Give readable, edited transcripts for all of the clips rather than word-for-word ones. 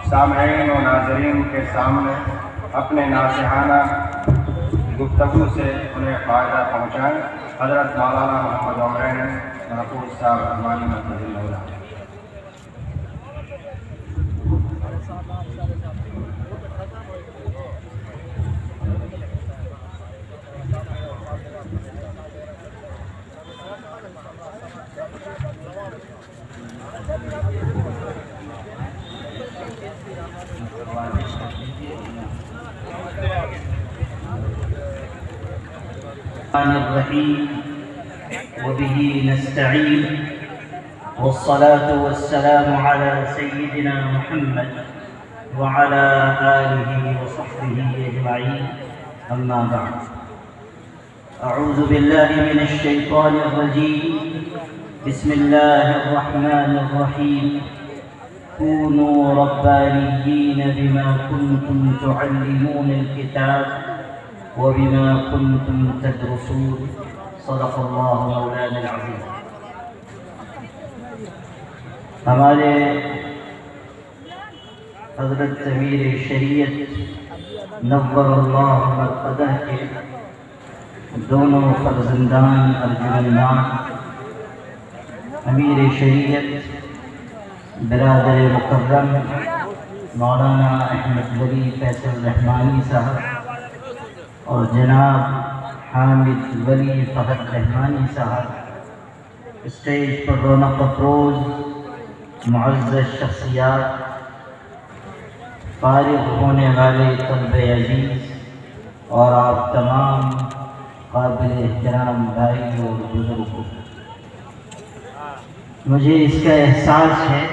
سامعین و ناظرین کے سامنے اپنے ناصحانہ گفتگو سے انہیں فائدہ پہنچائیں۔ حضرت مولانا محمد عمرین محفوظ صاحب رحمانی مرکز اللہ۔ الرحيم وبه نستعين والصلاة والسلام على سيدنا محمد وعلى آله وصحبه أجمعين أما بعد أعوذ بالله من الشيطان الرجيم بسم الله الرحمن الرحيم كونوا ربانيين بما كنتم تعلمون الكتاب وبما كنتم تدرسون صدق الله مولانا العظيم۔ ہمارے حضرت امیر شریعت نور اللہ مرقدہ کے دونوں فرزندان ارجمندان امیر شریعت برادر مکرم مولانا احمد ولی فیصل رحمانی صاحب اور جناب حامد ولی فہد رحمانی صاحب، اسٹیج پر رونق افروز معزز شخصیات، فارغ ہونے والے طلب عزیز اور آپ تمام قابل احترام بھائی اور بزرگوں، مجھے اس کا احساس ہے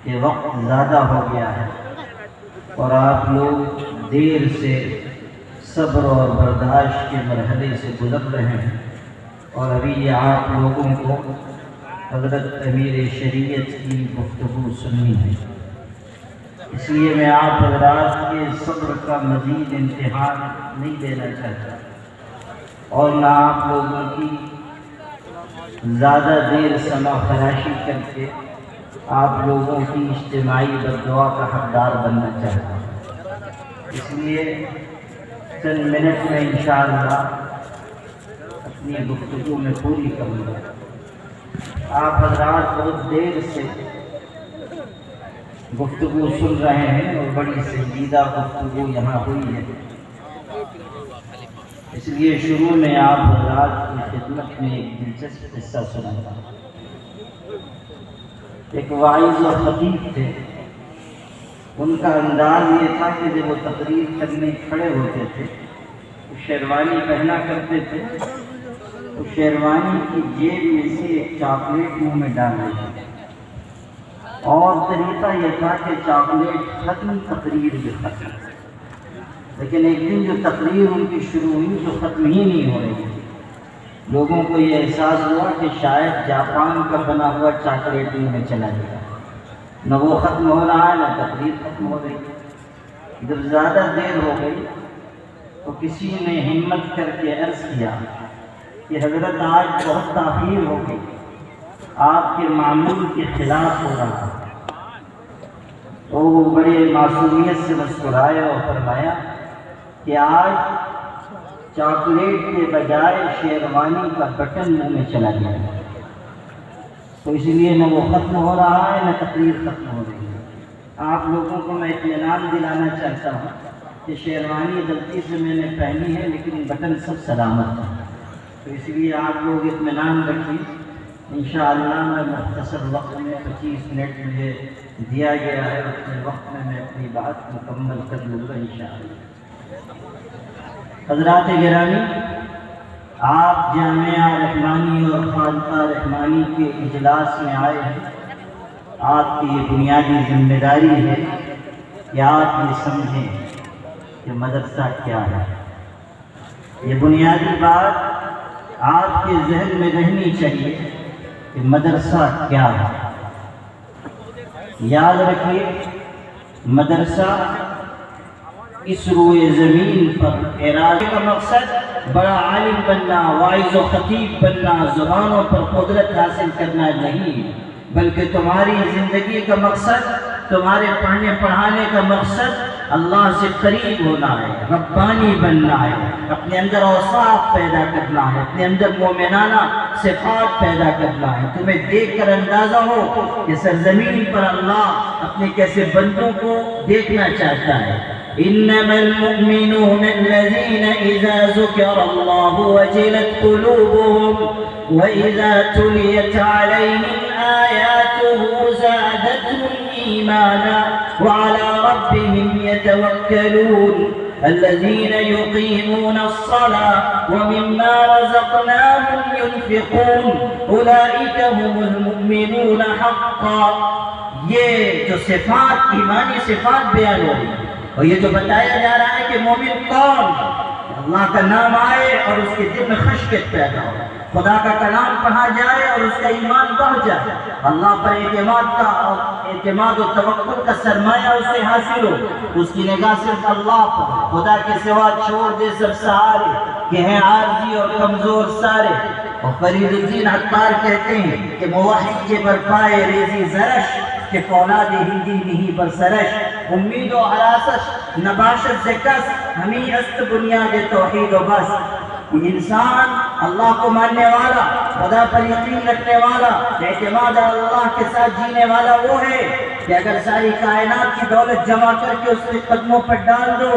کہ وقت زیادہ ہو گیا ہے اور آپ لوگ دیر سے صبر اور برداشت کے مرحلے سے گزر رہے ہیں، اور ابھی آپ لوگوں کو حضرت امیر شریعت کی گفتگو سننی ہے۔ اس لیے میں آپ حضرات کے صبر کا مزید امتحان نہیں دینا چاہتا اور نہ آپ لوگوں کی زیادہ دیر سمع فراشی کر کے آپ لوگوں کی اجتماعی بددعا کا حقدار بننا چاہتا ہوں۔ اس لیے چند منٹ میں انشاءاللہ اپنی گفتگو میں پوری کروں گا۔ آپ حضرات بہت دیر سے گفتگو سن رہے ہیں اور بڑی سنجیدہ گفتگو یہاں ہوئی ہے، اس لیے شروع میں آپ حضرات کی خدمت میں ایک دلچسپ قصہ سناتا ہوں۔ ایک واعظ و خطیب تھے، ان کا انداز یہ تھا کہ جب وہ تقریر کرنے کھڑے ہوتے تھے تو شیروانی پہنا کرتے تھے، تو شیروانی کی جیب میں سے ایک چاکلیٹ منہ میں ڈال دیتے تھے، اور طریقہ یہ تھا کہ چاکلیٹ ختم، تقریر بھی ختم۔ لیکن ایک دن جو تقریر ان کی شروع ہوئی جو ختم ہی نہیں ہو رہی تھی، لوگوں کو یہ احساس ہوا کہ شاید جاپان کا بنا ہوا چاکلیٹ منہ میں چلا گیا، نہ وہ ختم ہو رہا ہے نہ تقریر ختم ہو رہی۔ جب زیادہ دیر ہو گئی تو کسی نے ہمت کر کے عرض کیا کہ حضرت آج بہت تاخیر ہو گئی، آپ کے معمول کے خلاف ہو رہا ہے۔ تو وہ بڑے معصومیت سے مسکرائے اور فرمایا کہ آج چاکلیٹ کے بجائے شیروانی کا بٹن منہ میں چلا گیا ہے، تو اس لیے نہ وہ ختم ہو رہا ہے نہ تقریر ختم ہو رہی ہے۔ آپ لوگوں کو میں اطمینان دلانا چاہتا ہوں کہ شیروانی غلطی سے میں نے پہنی ہے لیکن بٹن سب سلامت ہے، تو اس لیے آپ لوگ اطمینان رکھیے۔ انشاءاللہ میں مختصر وقت میں 25 منٹ مجھے دیا گیا ہے، اتنے وقت میں اپنی بات مکمل کر لوں گا انشاءاللہ۔ حضرات گرامی، آپ جامعہ رحمانی اور خانقاہ رحمانی کے اجلاس میں آئے ہیں، آپ کی یہ بنیادی ذمہ داری ہے کہ آپ یہ سمجھیں کہ مدرسہ کیا ہے۔ یہ بنیادی بات آپ کے ذہن میں رہنی چاہیے کہ مدرسہ کیا ہے۔ یاد رکھیے، مدرسہ اس روئے زمین پر ارادے کا مقصد بڑا عالم بننا، واعظ و خطیب بننا، زبانوں پر قدرت حاصل کرنا نہیں، بلکہ تمہاری زندگی کا مقصد تمہارے پڑھنے پڑھانے کا مقصد اللہ سے قریب ہونا ہے، ربانی بننا ہے، اپنے اندر اوصاف پیدا کرنا ہے، اپنے اندر مومنانہ صفات پیدا کرنا ہے۔ تمہیں دیکھ کر اندازہ ہو کہ سرزمین پر اللہ اپنے کیسے بندوں کو دیکھنا چاہتا ہے۔ انما المؤمنون الذين اذا ذكر الله وجلت قلوبهم واذا تليت عليهم آياته زادتهم ايمانا وعلى ربهم يتوكلون الذين يقيمون الصلاة ومما رزقناهم ينفقون اولئك هم المؤمنون حقا۔ یہ جو صفات ایمانی صفات بیان ہو رہی اور یہ جو بتایا جا رہا ہے کہ مومن کون، اللہ کا نام آئے اور اس کے دل میں خشیت پیدا ہو، خدا کا کلام پڑھا جائے اور اس کا ایمان بڑھ جائے، اللہ پر اعتماد و توکل کا سرمایہ اسے حاصل ہو، اس کی نگاہ صرف اللہ پر، خدا کے سوا چھوڑ دے سب سہارے کہ ہیں عارضی اور کمزور سارے۔ اور فرید الدین عطار کہتے ہیں کہ موحد کے برپائے ریزی زرش کہ فولاد ہندی نہیں پر سرش، امید و حراسش نباشت سے کس، ہمیں است بنیاد توحید و بس۔ انسان اللہ کو ماننے والا، خدا پر یقین رکھنے والا، اعتماد اللہ کے ساتھ جینے والا وہ ہے کہ اگر ساری کائنات کی دولت جمع کر کے اس کے قدموں پر ڈال دو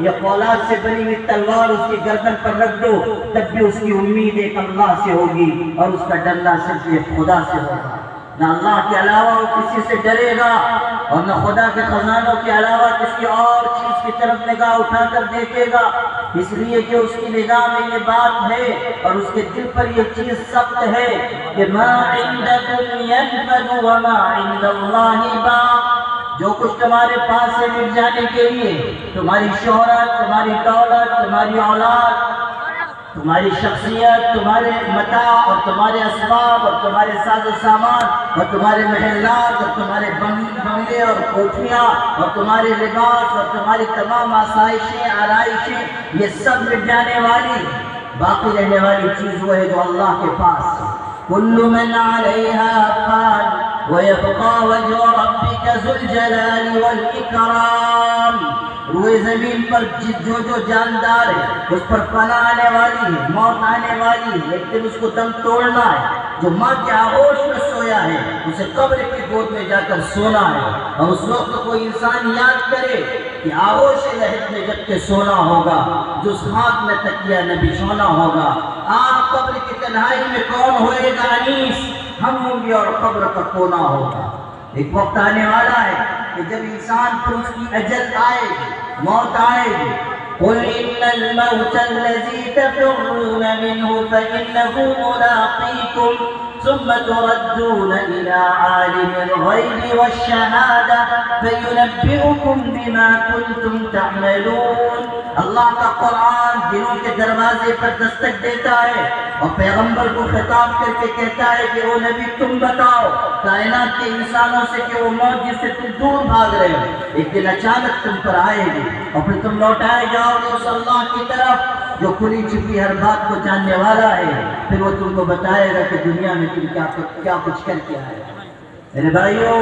یا فولاد سے بنی ہوئی تلوار اس کی گردن پر رکھ دو، تب بھی اس کی امید ایک اللہ سے ہوگی اور اس کا ڈرنا صرف ایک خدا سے ہوگا۔ نہ اللہ کے علاوہ وہ کسی سے ڈرے گا اور نہ خدا کے خزانوں کے علاوہ کسی اور چیز کی طرف نگاہ اٹھا کر دیکھے گا، اس لیے کہ اس کی نگاہ میں یہ بات ہے اور اس کے دل پر یہ چیز سخت ہے کہ ما عندکم ینفد وما عند اللہ باق۔ جو کچھ تمہارے پاس سے مل جانے کے لیے، تمہاری شہرت، تمہاری دولت، تمہاری اولاد، تمہاری شخصیت، تمہارے متاع اور تمہارے اسباب اور تمہارے ساز و سامان اور تمہارے محلات اور تمہارے بنگلے اور کوٹھیاں اور تمہارے لباس اور تمہاری تمام آسائشیں آرائشیں، یہ سب مٹ جانے والی، باقی رہنے والی چیز وہ ہے جو اللہ کے پاس ہے۔ کل من علیہا فان ویبقى وجہ ربک ذو الجلال والاکرام۔ روئے زمین پر جو جاندار ہے اس پر فنا آنے والی ہے، موت آنے والی ہے، ایک دن اس کو دم توڑنا ہے۔ جو ماں کے آغوش میں سویا ہے اسے قبر کی گود میں جا کر سونا ہے، اور اس وقت کوئی انسان یاد کرے کہ آغوش لحد میں جب کے سونا ہوگا، جو اس خاک میں تکیہ نہ بچھونا ہوگا۔ آپ قبر کی تنہائی میں کون ہوئے گا انیس؟ ہم ہوں گے اور قبر کا کونا ہوگا۔ ایک وقت آنے والا ہے کہ جب انسان پر اس کی اجل آئے گی، موت آئے گی۔ قل ان الموت الذي تفرون منه فإنه ملاقيكم ثم تردون إلى عالم الغيب والشهادة فينبئكم بما كنتم تعملون۔ اللہ کا قرآن دلوں کے دروازے پر دستک دیتا ہے اور پیغمبر کو خطاب کر کے کہتا ہے کہ او نبی تم بتاؤ کائنات کے انسانوں سے کہ وہ موت جس سے تم دور بھاگ رہے ہو ایک دن اچانک تم پر آئے گی اور پھر تم لوٹائے جاؤ گے اس اللہ کی طرف جو کھلی چھپی ہر بات کو جاننے والا ہے۔ پھر وہ تم کو بتائے گا کہ دنیا میں تم کیا کچھ کر کے آئے۔ میرے بھائیوں،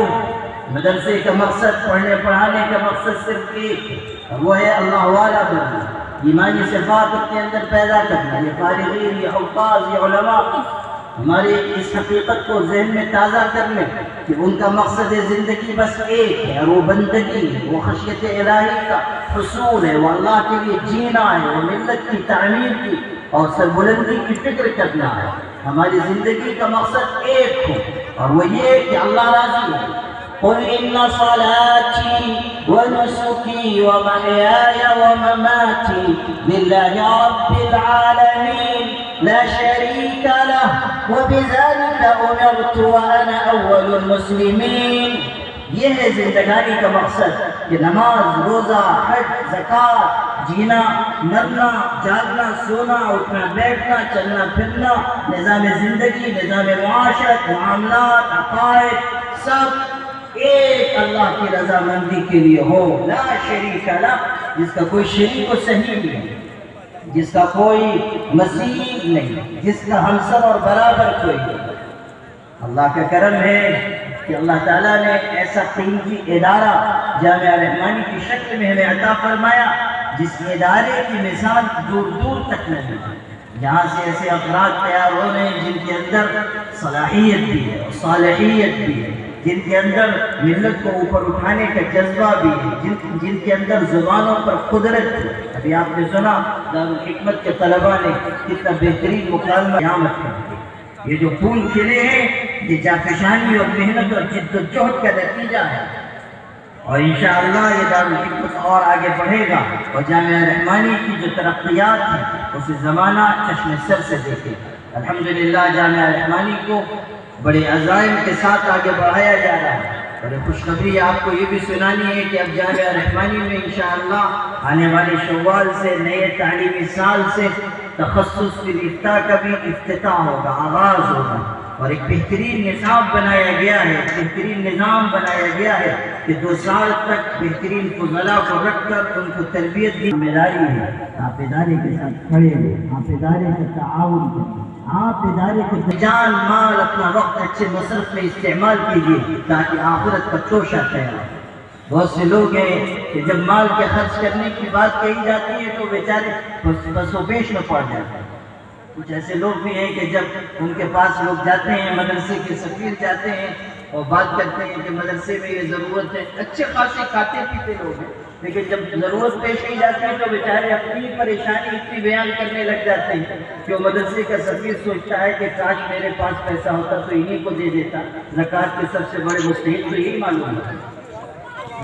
مدرسے کا مقصد، پڑھنے پڑھانے کا مقصد صرف ایک، وہ ہے اللہ والا بننا، ایمانی صفات اپنے اندر پیدا کرنا۔ یہ فارغین، یہ حفاظ، یہ علماء ہماری اس حقیقت کو ذہن میں تازہ کر لیں کہ ان کا مقصد زندگی بس ایک ہے، اور وہ بندگی، وہ خشیت الہی کا حصول ہے، وہ اللہ کے لیے جینا ہے، وہ ملت کی تعمیر کی اور سربلندی کی فکر کرنا ہے۔ ہماری زندگی کا مقصد ایک ہو اور وہ یہ کہ اللہ راضی ہے۔ قل ان صلاتي ونسكي ومحياي ومماتي لله رب العالمين لا شريك له وبذلك امرت وانا اول المسلمين۔ یہ ہے زندگانی کا مقصد کہ نماز، روزہ، حج، زکوٰۃ، جینا، مرنا، جاگنا، سونا، اٹھنا، بیٹھنا، چلنا پھرنا، نظام زندگی، نظام معاشرت، معاملات، عقائد، سب ایک اللہ کی رضامندی کے لیے ہو۔ لا شریک لہ، جس کا کوئی شریک و صحیح نہیں، جس کا کوئی مثیل نہیں، جس کا ہمسر اور برابر کوئی نہیں۔ اللہ کا کرم ہے کہ اللہ تعالیٰ نے ایسا قیمتی ادارہ جامعہ رحمانی کی شکل میں ہمیں عطا فرمایا جس ادارے کی مثال دور دور تک نہیں ہے، جہاں سے ایسے افراد تیار ہو رہے ہیں جن کے اندر صلاحیت بھی ہے اور صالحیت بھی ہے، جن کے اندر ملت کو اوپر اٹھانے کا جذبہ بھی ہے، جن کے اندر زبانوں پر قدرت ہے۔ ابھی آپ نے سنا دارالحکمت کے طلباء نے کتنا بہترین مکالمہ قیامت کر دیا۔ یہ جو پھول کھلے ہیں یہ جافشانی اور محنت اور جد و جہد کا نتیجہ ہے، اور انشاءاللہ یہ دارالحکمت اور آگے بڑھے گا اور جامعہ رحمانی کی جو ترقیات ہیں اسے زمانہ چشم سر سے دیکھے۔ الحمدللہ جامعہ رحمانی کو بڑے عزائم کے ساتھ آگے بڑھایا جا رہا ہے۔ اور خوشخبری آپ کو یہ بھی سنانی ہے کہ اب جامعہ رحمانی میں انشاءاللہ آنے والے شوال سے نئے تعلیمی سال سے تخصص فی الافتاء کا بھی افتتاح ہوگا، آغاز ہوگا، اور ایک بہترین نظام بنایا گیا ہے، بہترین نظام بنایا گیا ہے کہ 2 سال تک بہترین فضلاء کو رکھ کر ان کو تربیت دی۔ ذمہ داری ہے آپ ادارے کے ساتھ کھڑے ہوئے، آپ ادارے کا تعاون کریں، آپ ادارے کے جان مال اپنا وقت اچھے مصرف میں استعمال کیجیے تاکہ آخرت کا توشہ تیار ہو۔ بہت سے لوگ ہیں کہ جب مال کے خرچ کرنے کی بات کہی جاتی ہے تو بیچارے بس و بیش میں پڑ جاتے ہیں۔ کچھ ایسے لوگ بھی ہیں کہ جب ان کے پاس لوگ جاتے ہیں، مدرسے کے سفیر جاتے ہیں اور بات کرتے ہیں کہ مدرسے میں یہ ضرورت ہے، اچھے خاصے کھاتے پیتے لوگ ہیں، لیکن جب ضرورت پیش کی جاتی ہے تو بیچارے اپنی پریشانی اتنی بیان کرنے لگ جاتے ہیں کہ وہ مدرسے کا سفیر سوچتا ہے کہ کاش میرے پاس پیسہ ہوتا تو انہیں کو دے دیتا۔ زکوٰۃ کے سب سے بڑے مستحق تو یہی معلوم ہے۔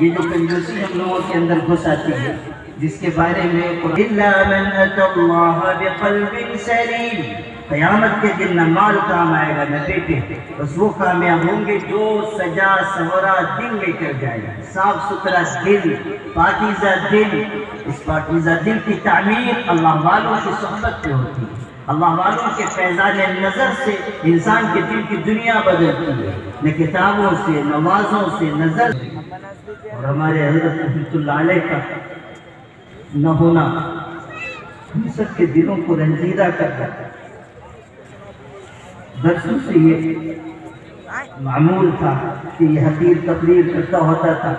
یہ جو کنجوسی ہم لوگوں کے اندر گھس آتی ہے، جس کے بارے میں إِلَّا مَنْ أَتَى اللَّهَ بِقَلْبٍ سَلِيمٍ، قیامت کے دن نہ مال کام آئے گا نہ بیٹے، بس وہ کامیاب ہوں گے جو سجا سورا دل لے کر جائے گا، صاف ستھرا دل، پاکیزہ دل۔ اس پاکیزہ دل کی تعمیر اللہ والوں کی صحبت میں ہوتی ہے، اللہ والوں کے فیضان نظر سے انسان کے دل کی دنیا بدلتی ہے، نہ کتابوں سے، نمازوں سے، نظر سے۔ اور ہمارے حضرت رحمۃ اللہ علیہ کا نہ ہونا ہم سب کے دلوں کو رنجیدہ کر رہا ہے۔ برسوں سے یہ معمول تھا کہ یہ حقیر تقریر کرتا ہوتا تھا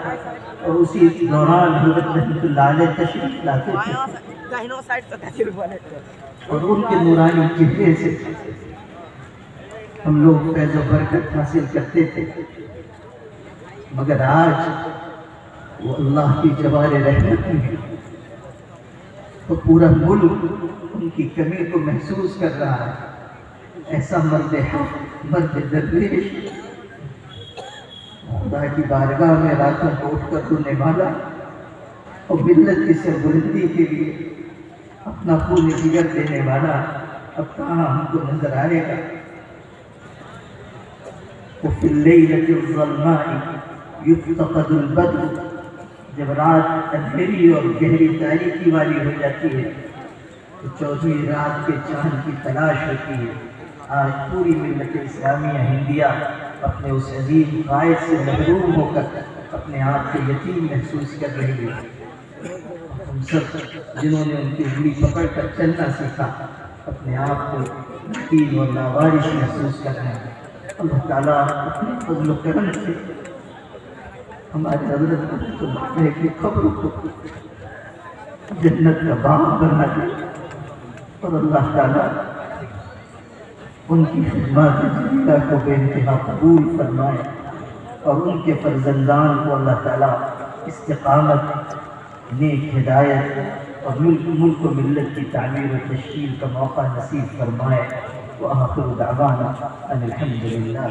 اور اسی دوران حضرت رحمۃ اللہ علیہ تشریف لاتے تھے اور ان کے نورانی چہرے سے ہم لوگ فیض و برکت حاصل کرتے تھے۔ مگر آج وہ اللہ کی جوار رحمت ہے تو پورا ملک ان کی کمی کو محسوس کر رہا ہے۔ ایسا مرد حق، مرد درویش، خدا کی بارگاہ میں راتوں کو اٹھ کر رونے والا اور ملت کی سربلندی کے لیے اپنا خون جگر دینے والا اب کہاں ہم کو نظر آئے گا۔ وفی اللیلۃ الظلماء یفتقد البدر، جب رات اندھیری اور گہری تاریکی والی ہو جاتی ہے تو 14ویں رات کے چاند کی تلاش ہوتی ہے۔ آج پوری ملت اسلامیہ ہندیہ اپنے اس عظیم قائد سے محروم ہو کر اپنے آپ کو یتیم محسوس کر رہی ہے۔ ہم سب جنہوں نے ان کی انگلی پکڑ کر چلنا سیکھا اپنے آپ کو یتیم اور لاوارث محسوس کر رہے ہیں۔ اللہ تعالیٰ اپنے فضل و کرم سے ہمارے حضرت رحمۃ اللہ علیہ کی قبر کو جنت کا باغ بنا دے اور اللہ تعالیٰ ان کی خدمات جلیلہ کو بے انتہا قبول فرمائے اور ان کے فرزندان کو اللہ تعالیٰ استقامت، نیک ہدایت اور ملک و ملت کی تعمیر و تشکیل کا موقع نصیب فرمائے۔ وآخر دعوانا ان الحمد للہ۔